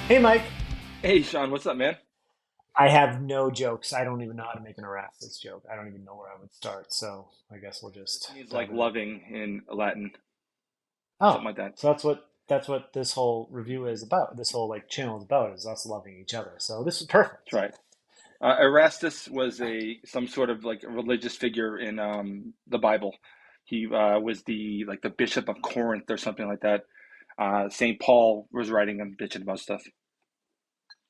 Hey, Mike. Hey Sean, what's up, man? I have no jokes. I don't even know how to make an Erastus joke. I don't even know where I would start. So I guess we'll This just means like dive in. loving in Latin, Oh, something like that. so that's what this whole review is about. This whole like channel is about is us loving each other. So this is That's perfect. right. Erastus was a some sort of like a religious figure in the Bible. He was the bishop of Corinth or something like that. Saint Paul was writing and bitching about stuff,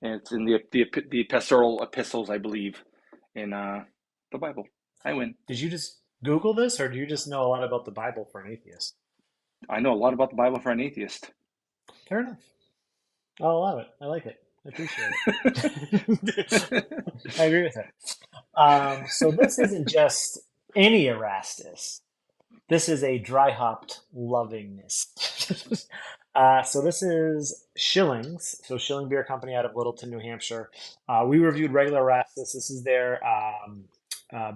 and it's in the pastoral epistles, I believe, in the Bible. I win. Did you just Google this, or do you just know a lot about the Bible for an atheist? I know a lot about the Bible for an atheist. Fair enough. I'll allow it. I like it. I appreciate it. I agree with it. So this isn't just any Erastus. This is a dry hopped lovingness. So this is Schilling's. So Schilling Beer Company out of Littleton, New Hampshire. We reviewed regular Erastus. This is their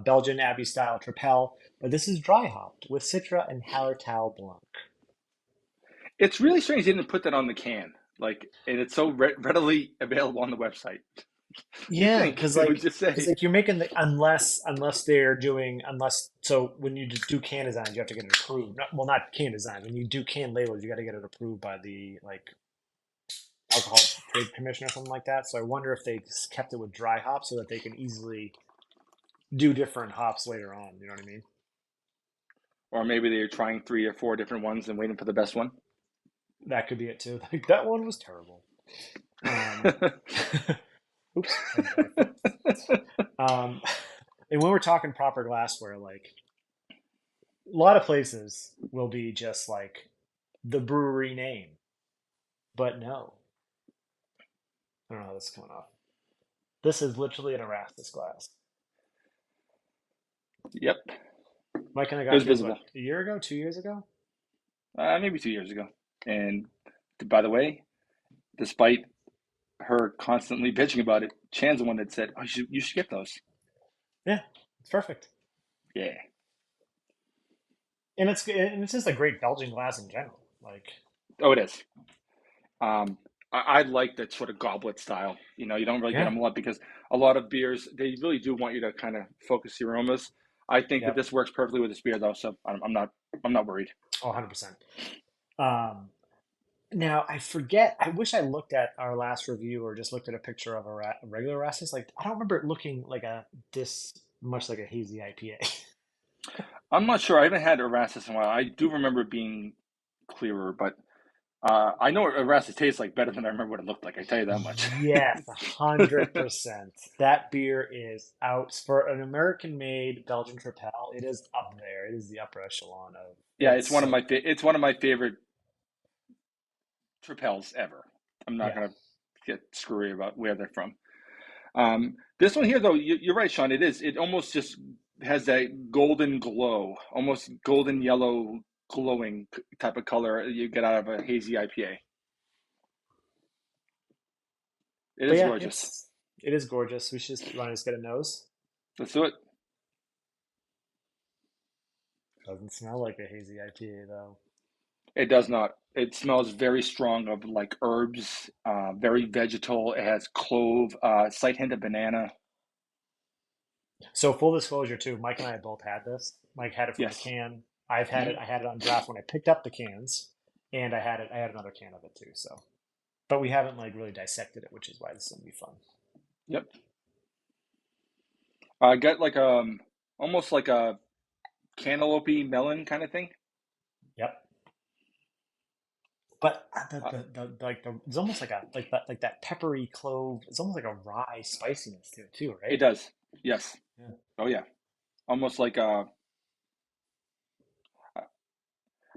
Belgian abbey-style Tripel, but this is dry hopped with Citra and Hallertau Blanc. It's really strange they didn't put that on the can. And it's so readily available on the website. You Yeah, think because they would like just because say, like you're making the unless they're doing unless so when you just do can designs you have to get it approved. Not can design. When you do can labels, you got to get it approved by the like alcohol trade commission or something like that. So I wonder if they just kept it with dry hops so that they can easily do different hops later on. You know what I mean? or maybe they're trying three or four different ones and waiting for the best one. That could be it too. Like that one was terrible. Um, oops, I flipped. Um, and when we're talking proper glassware, like a lot of places will be just like the brewery name, but no, I don't know how this is coming off. This is literally an Erastus glass. Yep, Mike and I it was got these visible. what a year ago, 2 years ago. Maybe 2 years ago. And by the way, despite her constantly bitching about it, Chan's the one that said, "Oh, you should get those." Yeah, it's perfect. Yeah. And it's just a great Belgian glass in general. Like, Oh, it is. I like that sort of goblet style. You don't really get yeah, them a lot because a lot of beers they really do want you to kind of focus the aromas. I think that yep, this works perfectly with this beer though, so I'm not worried. 100%. Um, Now I forget. I wish I looked at our last review or just looked at a picture of a regular Erasmus. Like, I don't remember it looking like a this much like a hazy IPA. I'm not sure. I haven't had Erastus in a while. I do remember it being clearer, but I know what Erastus tastes like better than I remember what it looked like. I tell you that much. Yes, 100%. That beer is out for an American-made Belgian Tripel. It is up there. It is the upper echelon of. Yeah, It's so good. it's one of my favorite tripels ever. I'm not Yeah, gonna get screwy about where they're from. This one here, though, you're right, Sean. It is. It almost just has that golden glow, almost golden yellow glowing type of color you get out of a hazy IPA. It but is yeah, gorgeous. it is gorgeous. We should just want to just get a nose. Let's do it. Doesn't smell like a hazy IPA though. It does not. It smells very strong of like herbs, very vegetal. It has clove, slight hint of banana. So full disclosure too, Mike and I both had this. Mike had it from the Yes. can. I've had it. Hmm. I had it on draft when I picked up the cans, and I had it. I had another can of it too. So, but we haven't like really dissected it, which is why this is gonna be fun. Yep. I got like almost like a cantaloupe melon kind of thing. Yep. But Uh, it's almost like that peppery clove. It's almost like a rye spiciness to it too, it right? does. Yes. Yeah. Oh yeah. Almost like I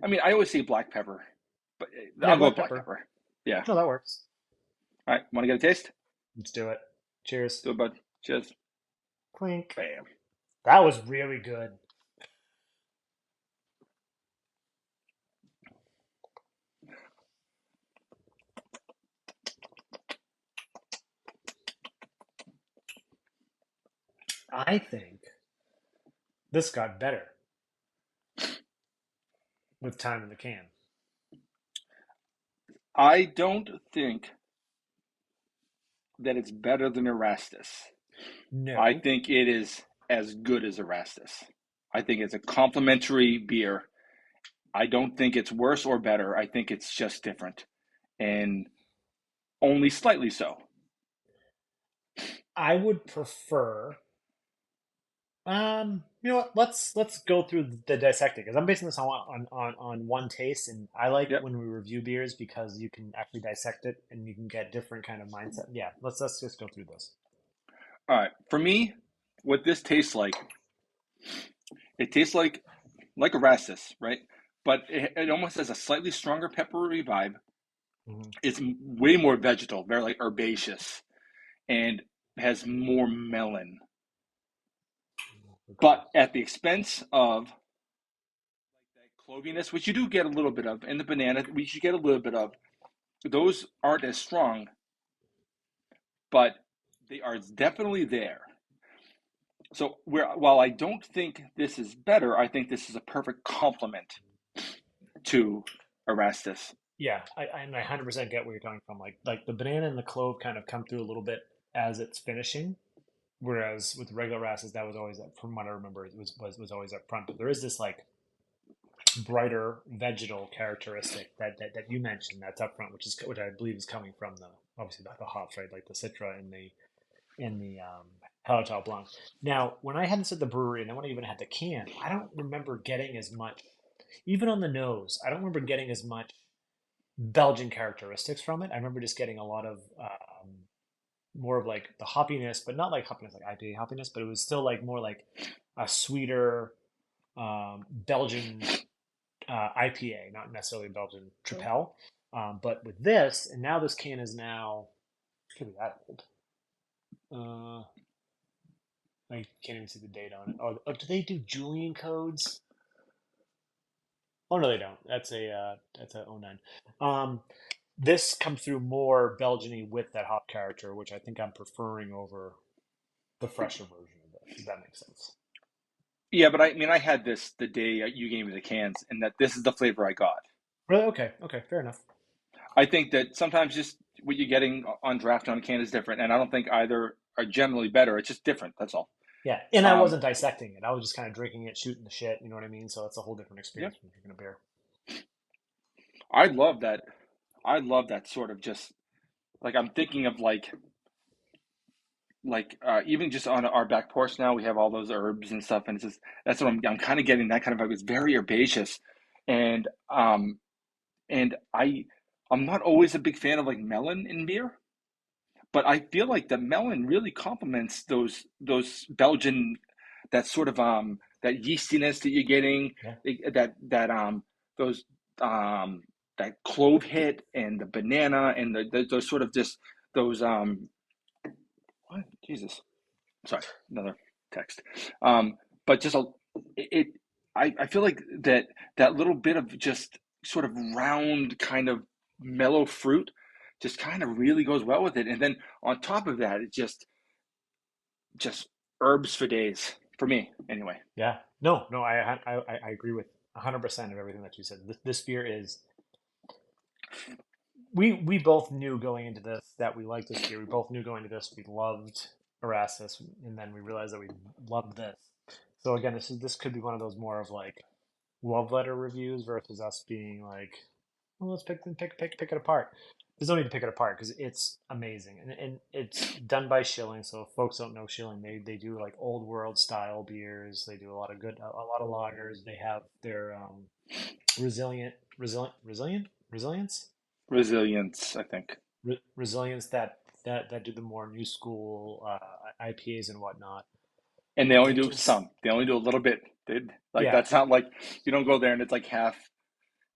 mean, I always say black pepper, but Yeah, I'll go black with black pepper. pepper. Yeah. No, that works. All right. Want to get a taste? Let's do it. Cheers. Do it, bud. Cheers. Clink. Bam. That was really good. I think this got better with time in the can. I don't think. that it's better than Erastus. I No. think it is as good as Erastus. I think it's a complementary beer. I don't think it's worse or better. I think it's just different, and only slightly so. I would prefer. You know what? Let's go through the dissecting because I'm basing this on one taste, and I like Yep. when we review beers because you can actually dissect it and you can get different kind of mindset. Yeah, let's just go through this. All right. For me, what this tastes like, it tastes like Erastus, right? But it almost has a slightly stronger peppery vibe. Hmm. It's way more vegetal, very like herbaceous, and has more melon, Okay. but at the expense of that cloviness, which you do get a little bit of, and the banana, which you get a little bit of. Those aren't as strong, but they are definitely there. So while I don't think this is better, I think this is a perfect complement to Erastus. Yeah, and I 100% get where you're coming from. Like the banana and the clove kind of come through a little bit as it's finishing, whereas with regular rasses, that was always up, from what I remember, it was always up front. But there is this like brighter vegetal characteristic that you mentioned that's up front, which I believe is coming from the obviously the hops, right? Like the Citra in the Hallertau Blanc. Now, when I had this at the brewery, and then when I even had the can, I don't remember getting as much, even on the nose. I don't remember getting as much Belgian characteristics from it. I remember just getting a lot of more of like the hoppiness, but not like hoppiness like IPA hoppiness, but it was still like more like a sweeter Belgian IPA, not necessarily Belgian Tripel. But with this, and now this can is now it could be that old. I can't even see the date on it. Oh, do they do Julian codes? Oh no, they don't. That's a '09. This comes through more Belgian-y with that hop character, which I think I'm preferring over the fresher version of this. If that makes sense. Yeah, but I mean, I had this the day you gave me the cans, and that this is the flavor I got. Really? Okay. Okay. Fair enough. I think that sometimes just what you're getting on draft on a can is different, and I don't think either are generally better. It's just different. That's all. Yeah, and I Um, wasn't dissecting it. I was just kind of drinking it, shooting the shit. You know what I mean? So it's a whole different yeah, experience when drinking a beer. I love that. I love that sort of just like I'm thinking of even just on our back porch now we have all those herbs and stuff, and it's just that's what I'm kind of getting that kind of vibe. It's very herbaceous, and I'm not always a big fan of like melon in beer, but I feel like the melon really complements those Belgian, that sort of that yeastiness that you're getting, Yeah. that those um that clove hit and the banana and those sort of just those what Jesus, sorry, another text. But just it I feel like that little bit of just sort of round kind of mellow fruit just kind of really goes well with it. And then on top of that, it just herbs for days for me anyway. Yeah. No, no, I agree with 100% of everything that you said. This beer is we both knew going into this that we liked this beer. We both knew going into this we loved Erastus, and then we realized that we loved this. So again, this could be one of those more of like love letter reviews versus us being like, well, let's pick it apart. There's no need to pick it apart because it's amazing, and it's done by Schilling. So if folks don't know Schilling, they do like old world style beers. They do a lot of lagers. They have their resilience Resilience, I think. resilience that do the more new school IPAs and whatnot. And they only They do just some. They only do a little bit. Like yeah that's not like you don't go there and it's like half.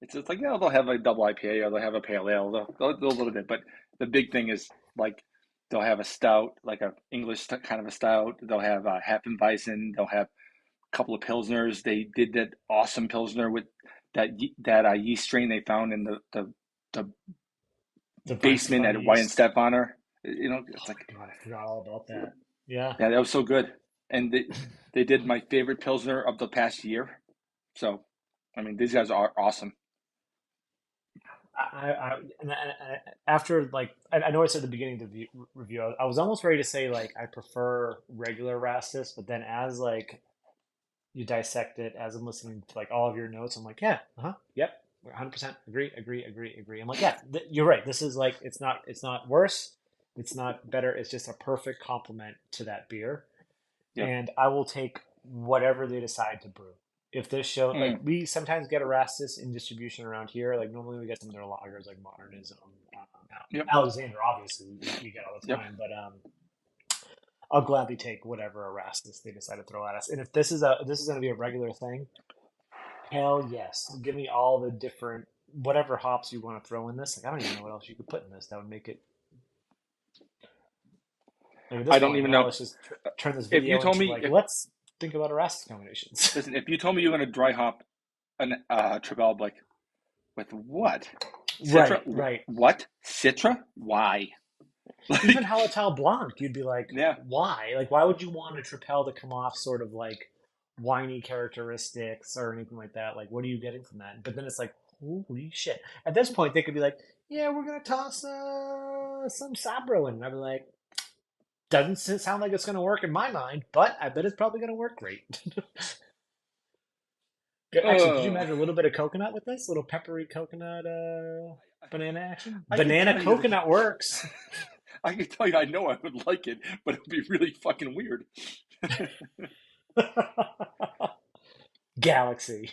It's just like, they'll have a double IPA or they'll have a pale ale. They'll do a little bit, but the big thing is like they'll have a stout, like a English kind of a stout. They'll have a Hefeweizen. They'll have a couple of pilsners. They did that awesome pilsner with that yeast strain they found in the the basement vine at White and yeast. Stefaner. It's Oh like, my god, I forgot all about that. Yeah. yeah, that was so good. And they did my favorite pilsner of the past year. So, I mean, these guys are awesome. After like I know I said at the beginning of the review, I was almost ready to say like I prefer regular Rastus, but then as like you dissect it, as I'm listening to like all of your notes, I'm like, yeah, yep, 100% agree. I'm like, yeah, you're right. This is like it's not worse, it's not better. It's just a perfect complement to that beer, Yep. and I will take whatever they decide to brew. If this show, like Mm. we sometimes get Erastus in distribution around here, like normally we get some of their lagers like Modernism, Yep. Alexander, obviously we get all the Yep. time, but I'll gladly take whatever Erastus they decide to throw at us. And if this is going to be a regular thing, hell yes, give me all the different whatever hops you want to throw in this. Like I don't even know what else you could put in this that would make it. Like at this I don't point, even now know. let's just turn this If you video told into me, like let's think about Erastus combinations. listen, if you told me you're going to dry hop an Tripel, like with what? Citra? Right. What? Citra? Why? Even Like, Hallertau Blanc, you'd be like, yeah. why? Like, why would you want a Tripel to come off sort of like whiny characteristics or anything like that? Like, what are you getting from that? But then it's like, holy shit. At this point, they could be like, yeah, we're gonna toss some Sabro in. And I'd be like, doesn't sound like it's gonna work in my mind, but I bet it's probably gonna work great. Actually, could you Uh, imagine a little bit of coconut with this? A little peppery coconut banana action? I can Banana tell you that coconut works. I can tell you I know I would like it, but it'd be really fucking weird. Galaxy.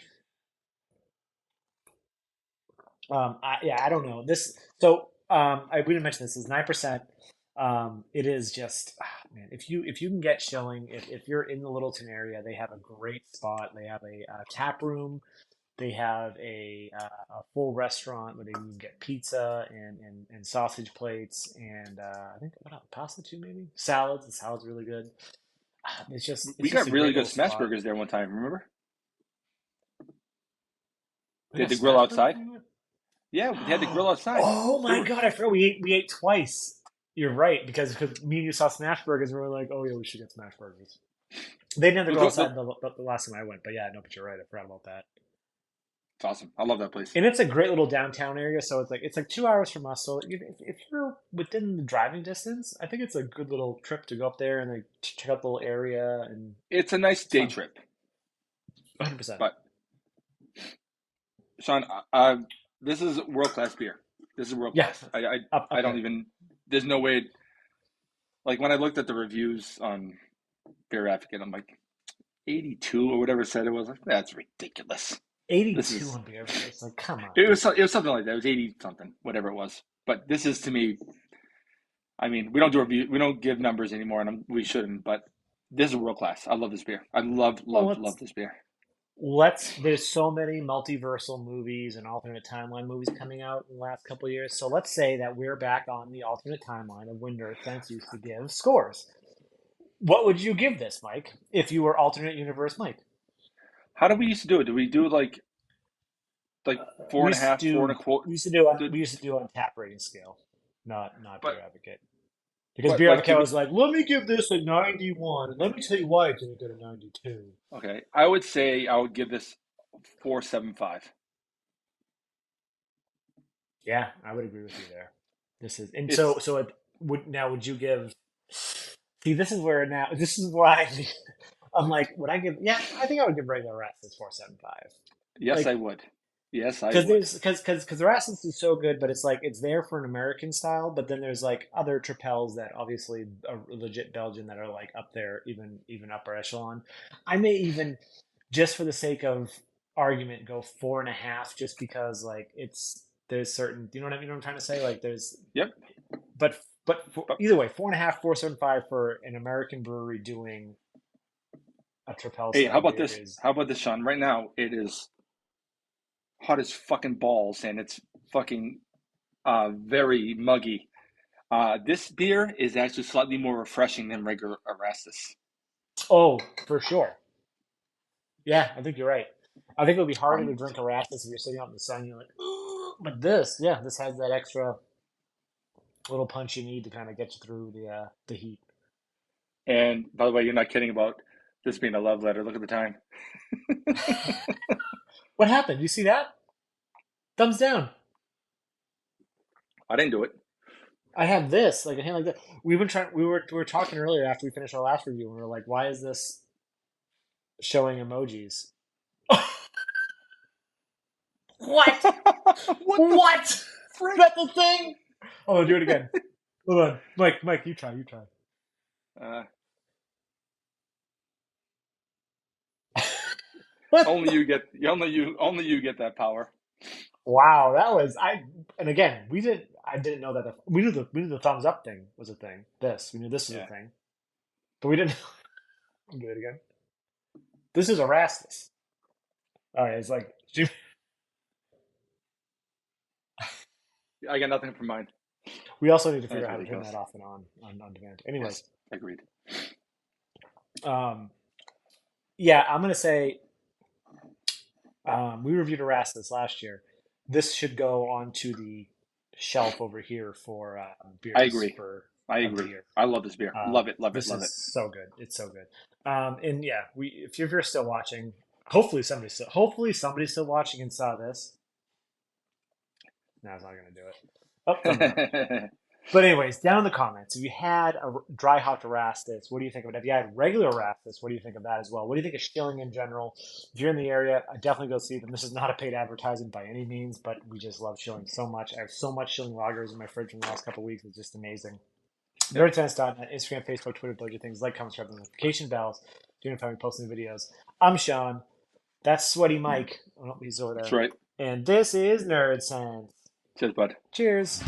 I don't know this. So we didn't mention this. Is 9%. It is just man. If you can get Schilling, if you're in the Littleton area, they have a great spot. They have a tap room. They have a full restaurant where they can get pizza and sausage plates and I think what else, pasta too maybe salads. The salads are really good. We It's just got a really great good little smash spot. burgers there one time, remember? We They had got the grill smash burgers outside. anywhere? Yeah, they had the grill outside. Oh There my were, god, I forgot we ate twice. You're right because me and you saw smash burgers and we were like, oh yeah, we should get smash burgers. They didn't have the the, grill the, outside the last time I went, but yeah, no, but you're right. I forgot about that. it's awesome. I love that place. And it's a great little downtown area, so it's like 2 hours from us. So if you're within the driving distance, I think it's a good little trip to go up there and like check out the little area, and It's a nice it's day fun. trip. 100%. But Sean, this is world class beer. This is world Yeah, class. I up don't there. even. There's no way. Like when I looked at the reviews on Beer Advocate, I'm like 82 or whatever it said it was. Like that's ridiculous. This 82 is. on Beer Advocate. It's like, come on, It dude. was something like that. It was 80 something, whatever it was. But this is to me. I mean, we don't do review. We don't give numbers anymore, and we shouldn't. But this is world class. I love this beer. I Well, love this beer. there's so many multiversal movies and alternate timeline movies coming out in the last couple of years. So let's say that we're back on the alternate timeline of when Nerdsense used to give scores. What would you give this, Mike, if you were alternate universe Mike? How did we used to do it? Did we do like four We and a used to half, four and do a quarter? we used to do on tap rating scale, not But Beer Advocate. Because but Beer like Advocate did we? was like, let me give this a 91, and let me tell you why it's gonna go to 92. Okay, I would say I would give this 4.75. Yeah, I would agree with you there. This is and so It's so it would you give see this is why I'm like, would I give yeah, I think I would give regular Erasmus 4.75. yes, I Like would. Yes, I because would. because Erasmus is so good, but it's like it's there for an American style, but then there's like other Tripels that obviously are legit Belgian that are like up there, even upper echelon. I may even just for the sake of argument go 4.5 just because like it's there's certain you know what I mean what I'm trying to say like there's Yep. but But either way 4.5 4.75 for an American brewery doing a Tripel hey, how style about beer this? is How about this, Sean? Right now, it is hot as fucking balls, and it's fucking very muggy. This beer is actually slightly more refreshing than regular Erastus. oh for sure yeah I think you're right I think it would be harder to Um, drink Erasmus if you're sitting out in the sun you're like "Ugh," but this has that extra little punch you need to kind of get you through the heat. and by the way, you're not kidding about this being a love letter. Look at the time. What happened? You see that? Thumbs down. I didn't do it. I have this, like a hand like that. We've been trying. We were talking earlier after we finished our last review, and we were like, "Why is this showing emojis?" What? What the What? frick? That's the thing. Oh, do it again. Hold on, Mike. Mike, you try. You try. Uh, What? only you get that power. Wow, that was I. And again, we didn't. I didn't know that. We knew the thumbs up thing was a thing. We knew this was a Yeah. thing, but we didn't. Do it again. This is Erastus. All right, it's like I got nothing for mine. we also need to figure That's out how to turn ridiculous. that off and on demand. Anyways, Yes, agreed. um, yeah, I'm gonna say we reviewed Erastus last year. This should go onto the shelf over here for I beers agree. for I of the agree. year. I love this beer. Love it. Love it. This Love is it. so good. It's so good. And yeah, we if you're still watching, hopefully somebody's still watching and saw this. No, it's not gonna do it. Oh, thumbs up. But anyways, down in the comments, if you had a dry hop Erastus, what do you think of it? If you had regular Erastus, what do you think of that as well? What do you think of Schilling in general? If you're in the area, I definitely go see them. This is not a paid advertisement by any means, but we just love Schilling so much. I have so much Schilling lagers in my fridge from the last couple of weeks. It's just amazing. Yep. Nerdsense.net, Instagram, Facebook, Twitter, those are things. Like, comment, subscribe, notification bells. Do you know if I'm posting videos? I'm Sean. That's Sweaty Mike. Oh, he's over there. That's right. And this is Nerdsense. Cheers, bud. Cheers.